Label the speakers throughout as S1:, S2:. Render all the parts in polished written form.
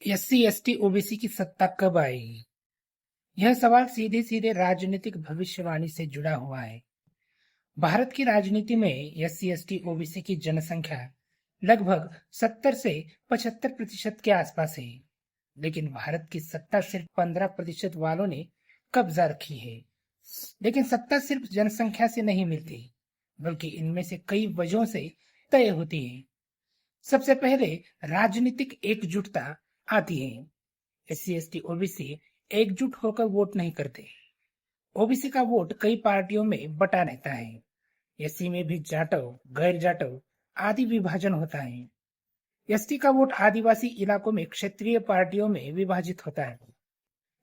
S1: SC ST OBC की सत्ता कब आएगी? यह सवाल सीधे सीधे राजनीतिक भविष्यवाणी से जुड़ा हुआ है। भारत की राजनीति में एससी एसटी ओबीसी की जनसंख्या लगभग 70 से 75% के आसपास है, लेकिन भारत की सत्ता सिर्फ 15% वालों ने कब्जा रखी है। लेकिन सत्ता सिर्फ जनसंख्या से नहीं मिलती, बल्कि इनमें से कई वजहों से तय होती है। सबसे पहले राजनीतिक एकजुटता आती है। एससी एसटी ओबीसी एकजुट होकर वोट नहीं करते। ओबीसी का वोट कई पार्टियों में बटा रहता है। एससी में भी जाटव, गैर जाटव आदि विभाजन होता है। एसटी का वोट आदिवासी इलाकों में क्षेत्रीय पार्टियों में विभाजित होता है।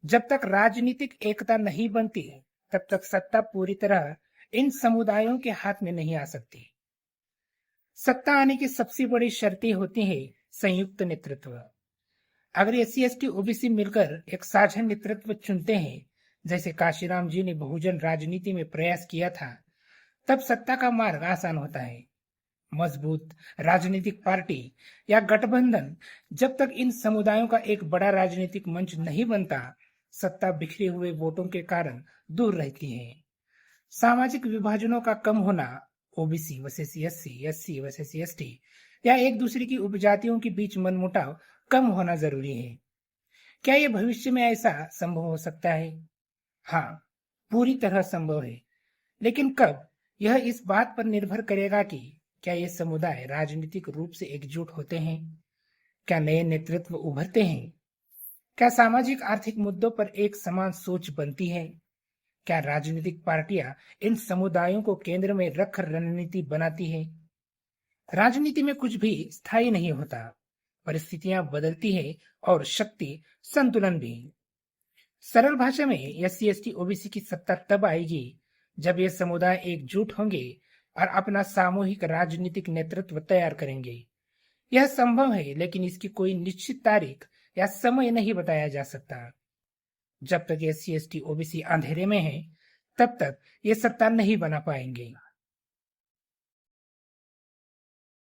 S1: जब तक राजनीतिक एकता नहीं बनती, तब तक सत्ता पूरी तरह इन समुदायों के हाथ में नहीं आ सकती। सत्ता आने की सबसे बड़ी शर्तें होती है संयुक्त नेतृत्व। अगर एससी एसटी ओबीसी मिलकर एक साझा नेतृत्व चुनते हैं, जैसे काशीराम जी ने बहुजन राजनीति में प्रयास किया था, तब सत्ता का मार्ग आसान होता है। मजबूत राजनीतिक पार्टी या गठबंधन जब तक इन समुदायों का एक बड़ा राजनीतिक मंच नहीं बनता, सत्ता बिखरे हुए वोटों के कारण दूर रहती है। सामाजिक विभाजनों का कम होना, OBC versus SC, SC versus ST या एक दूसरे की उपजातियों के बीच मनमुटाव कम होना जरूरी है। क्या यह भविष्य में ऐसा संभव हो सकता है? हाँ, पूरी तरह संभव है। लेकिन कब? यह इस बात पर निर्भर करेगा कि क्या ये समुदाय राजनीतिक रूप से एकजुट होते हैं, क्या नए नेतृत्व उभरते हैं, क्या सामाजिक आर्थिक मुद्दों पर एक समान सोच बनती है, क्या राजनीतिक पार्टियां इन समुदायों को केंद्र में रख रणनीति बनाती है। राजनीति में कुछ भी स्थायी नहीं होता, परिस्थितियां बदलती है और शक्ति संतुलन भी। सरल भाषा में एससी एसटी ओबीसी की सत्ता तब आएगी जब ये समुदाय एकजुट होंगे और अपना सामूहिक राजनीतिक नेतृत्व तैयार करेंगे। यह संभव है, लेकिन इसकी कोई निश्चित तारीख या समय नहीं बताया जा सकता। जब तक एससी एसटी ओबीसी अंधेरे में है, तब तक ये सत्ता नहीं बना पाएंगे।